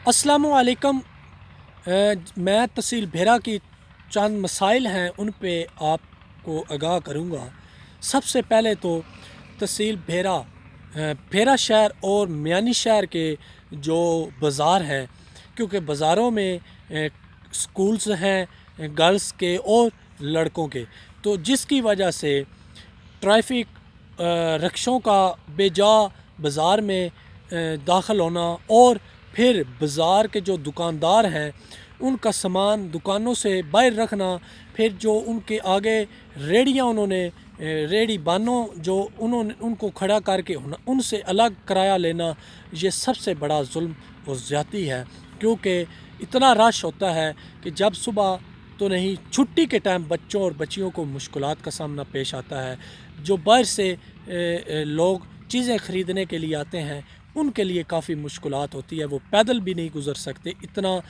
अस्सलामुअलैकुम। मैं तहसील भेरा की चंद मसाइल हैं उन पे आपको आगाह करूँगा। सबसे पहले तो तहसील भेरा शहर और मियानी शहर के जो बाज़ार हैं, क्योंकि बाज़ारों में स्कूल्स हैं गर्ल्स के और लड़कों के, तो जिसकी वजह से ट्रैफिक रिक्शों का बेजा बाज़ार में दाखिल होना और फिर बाज़ार के जो दुकानदार हैं उनका सामान दुकानों से बाहर रखना, फिर जो उनके आगे रेड़ियाँ उन्होंने रेड़ी बानों जो उन्होंने उनको खड़ा करके उनसे अलग किराया लेना, ये सबसे बड़ा जुल्म और ज़्यादती है। क्योंकि इतना रश होता है कि जब सुबह तो नहीं, छुट्टी के टाइम बच्चों और बच्चियों को मुश्किलात का सामना पेश आता है। जो बाहर से लोग चीज़ें ख़रीदने के लिए आते हैं उनके लिए काफ़ी मुश्किलात होती है, वो पैदल भी नहीं गुज़र सकते, इतना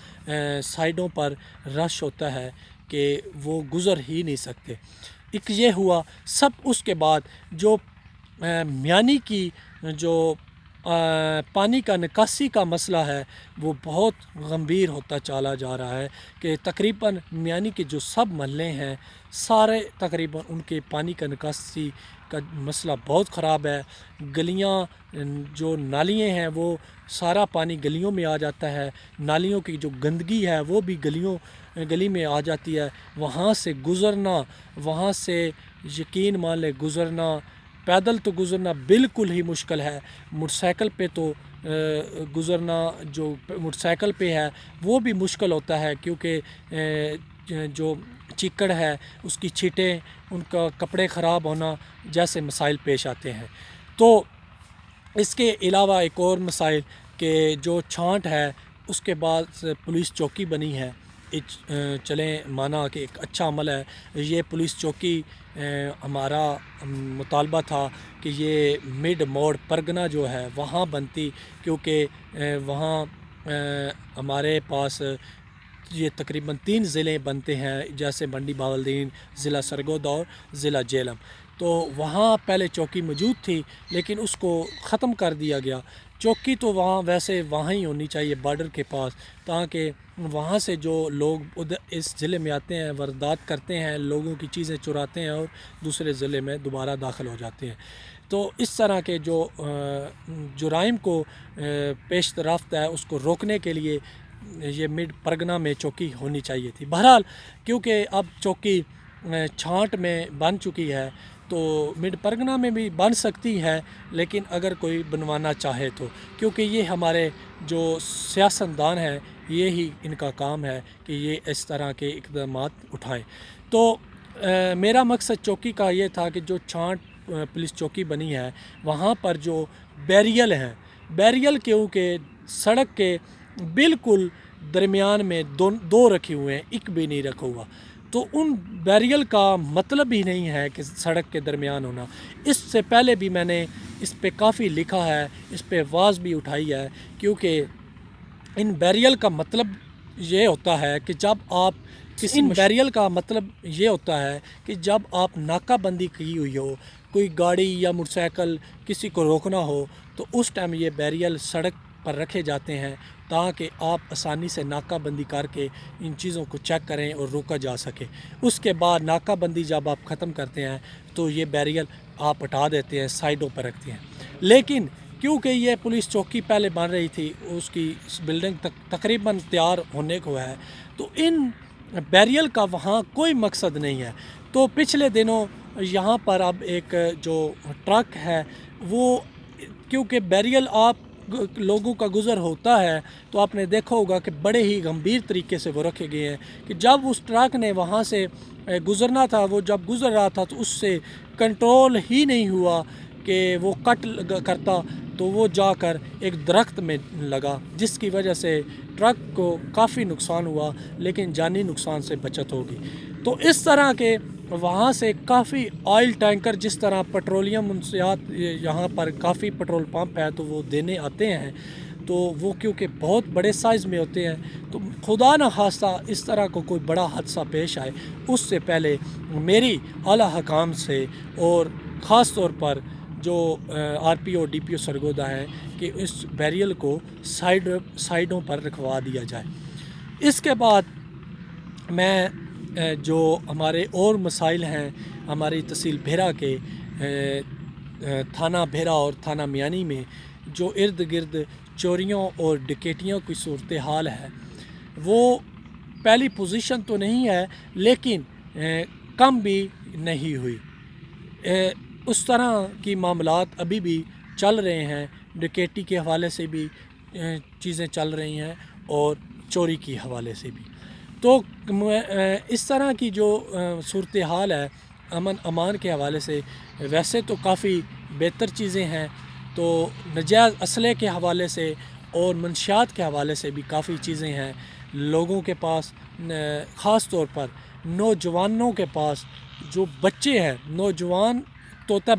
साइडों पर रश होता है कि वो गुज़र ही नहीं सकते। एक ये हुआ। सब उसके बाद जो मियानी की जो पानी का निकासी का मसला है वो बहुत गंभीर होता चला जा रहा है कि तकरीबन मियानी के जो सब महल्ले हैं सारे तकरीबन उनके पानी का निकासी का मसला बहुत ख़राब है। गलियां जो नालियाँ हैं वो सारा पानी गलियों में आ जाता है, नालियों की जो गंदगी है वो भी गली में आ जाती है। वहाँ से गुज़रना, वहाँ से यकीन मान ले गुज़रना, पैदल तो गुज़रना बिल्कुल ही मुश्किल है। मोटरसाइकिल पे तो गुज़रना जो मोटरसाइकिल पे है वो भी मुश्किल होता है, क्योंकि जो चिकड़ है उसकी छींटें, उनका कपड़े ख़राब होना जैसे मसाइल पेश आते हैं। तो इसके अलावा एक और मसाइल कि जो छांट है उसके बाद पुलिस चौकी बनी है। चलें माना कि एक अच्छा अमल है ये पुलिस चौकी। हमारा मुतालबा था कि ये मिड मोड़ परगना जो है वहाँ बनती, क्योंकि वहाँ हमारे पास ये तकरीबन 3 ज़िले बनते हैं, जैसे मंडी बहावलदीन, ज़िला सरगोदा और ज़िला जेलम। तो वहाँ पहले चौकी मौजूद थी लेकिन उसको ख़त्म कर दिया गया। चौकी तो वहाँ वैसे वहाँ ही होनी चाहिए बॉर्डर के पास, ताकि वहाँ से जो लोग उधर इस ज़िले में आते हैं वारदात करते हैं, लोगों की चीज़ें चुराते हैं और दूसरे ज़िले में दोबारा दाखिल हो जाते हैं। तो इस तरह के जो जुराइम को पेश रफ्त है उसको रोकने के लिए ये मिड परगना में चौकी होनी चाहिए थी। बहरहाल क्योंकि अब चौकी छांट में बन चुकी है तो मिड परगना में भी बन सकती है, लेकिन अगर कोई बनवाना चाहे तो, क्योंकि ये हमारे जो सियासतदान हैं ये ही इनका काम है कि ये इस तरह के इक़दाम उठाएं। तो मेरा मकसद चौकी का ये था कि जो छांट पुलिस चौकी बनी है वहाँ पर जो बैरियल हैं, बैरियल क्योंकि सड़क के बिल्कुल दरमियान में दो रखे हुए हैं, एक भी नहीं रखा हुआ, तो उन बैरियल का मतलब ही नहीं है कि सड़क के दरमियान होना। इससे पहले भी मैंने इस पे काफ़ी लिखा है, इस पे आवाज़ भी उठाई है, क्योंकि इन बैरियल का मतलब ये होता है कि जब आप बैरियल का मतलब ये होता है कि जब आप नाकाबंदी की हुई हो, कोई गाड़ी या मोटरसाइकिल किसी को रोकना हो, तो उस टाइम ये बैरियल सड़क पर रखे जाते हैं ताकि आप आसानी से नाकाबंदी करके इन चीज़ों को चेक करें और रोका जा सके। उसके बाद नाकाबंदी जब आप ख़त्म करते हैं तो ये बैरियल आप हटा देते हैं, साइडों पर रखते हैं। लेकिन क्योंकि ये पुलिस चौकी पहले बन रही थी, उसकी बिल्डिंग तकरीबन तैयार होने को है, तो इन बैरियल का वहाँ कोई मकसद नहीं है। तो पिछले दिनों यहाँ पर अब एक जो ट्रक है वो, क्योंकि बैरियल आप लोगों का गुज़र होता है तो आपने देखा होगा कि बड़े ही गंभीर तरीके से वो रखे गए हैं कि जब उस ट्रक ने वहाँ से गुज़रना था, वो जब गुज़र रहा था तो उससे कंट्रोल ही नहीं हुआ कि वो कट करता, तो वो जाकर एक दरख्त में लगा, जिसकी वजह से ट्रक को काफ़ी नुकसान हुआ, लेकिन जानी नुकसान से बचत होगी। तो इस तरह के वहाँ से काफ़ी ऑयल टैंकर, जिस तरह पेट्रोलियम मुंशियात यहाँ पर काफ़ी पेट्रोल पंप है तो वो देने आते हैं, तो वो क्योंकि बहुत बड़े साइज़ में होते हैं, तो खुदा न खास्ता इस तरह को कोई बड़ा हादसा पेश आए उससे पहले मेरी आला हकाम से और ख़ास तौर पर جو R P O D P O Sargodha ہے کہ اس بیریل کو سائڈوں پر رکھوا دیا جائے۔ اس کے بعد میں جو ہمارے اور مسائل ہیں ہماری تحصیل بھیرا کے تھانہ بھیرا اور تھانہ میانی میں جو ارد گرد چوریوں اور ڈکیٹیوں کی صورتحال ہے، وہ پہلی پوزیشن تو نہیں ہے لیکن کم بھی نہیں ہوئی۔ اس طرح کی معاملات ابھی بھی چل رہے ہیں، ڈکیٹی کے حوالے سے بھی چیزیں چل رہی ہیں اور چوری کے حوالے سے بھی۔ تو اس طرح کی جو صورتحال ہے امن امان کے حوالے سے ویسے تو کافی بہتر چیزیں ہیں، تو نجائز اسلحے کے حوالے سے اور منشیات کے حوالے سے بھی کافی چیزیں ہیں لوگوں کے پاس، خاص طور پر نوجوانوں کے پاس۔ جو بچے ہیں، نوجوان تو ہوتا ہے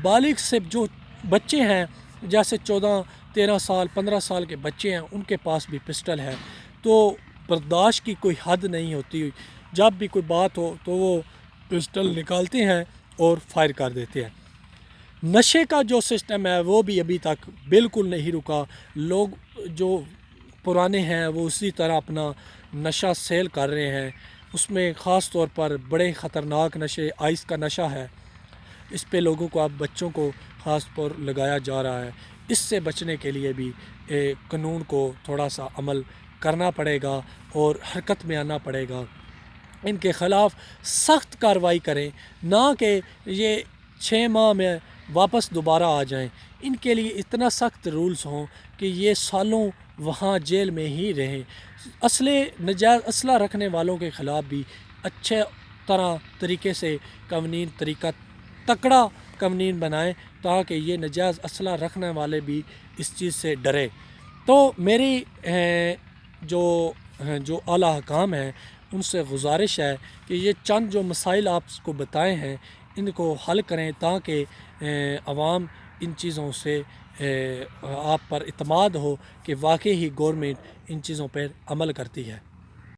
بالغ سے جو بچے ہیں جیسے 14-13 سال 15 سال کے بچے ہیں، ان کے پاس بھی پسٹل ہے، تو برداشت کی کوئی حد نہیں ہوتی۔ جب بھی کوئی بات ہو تو وہ پسٹل نکالتے ہیں اور فائر کر دیتے ہیں۔ نشے کا جو سسٹم ہے وہ بھی ابھی تک بالکل نہیں رکا۔ لوگ جو پرانے ہیں وہ اسی طرح اپنا نشہ سیل کر رہے ہیں۔ اس میں خاص طور پر بڑے خطرناک نشے آئس کا نشہ ہے، اس پہ لوگوں کو اب بچوں کو خاص پر لگایا جا رہا ہے۔ اس سے بچنے کے لیے بھی قانون کو تھوڑا سا عمل کرنا پڑے گا اور حرکت میں آنا پڑے گا۔ ان کے خلاف سخت کارروائی کریں، نہ کہ یہ 6 ماہ میں واپس دوبارہ آ جائیں۔ ان کے لیے اتنا سخت رولز ہوں کہ یہ سالوں وہاں جیل میں ہی رہیں۔ نجائز اسلحہ رکھنے والوں کے خلاف بھی اچھے طریقے سے قوانین تکڑا قوانین بنائیں تاکہ یہ نجائز اسلحہ رکھنے والے بھی اس چیز سے ڈرے۔ تو میری جو اعلیٰ حکام ہیں ان سے گزارش ہے کہ یہ چند جو مسائل آپ کو بتائے ہیں ان کو حل کریں تاکہ عوام ان چیزوں سے آپ پر اعتماد ہو کہ واقعی ہی گورنمنٹ ان چیزوں پر عمل کرتی ہے۔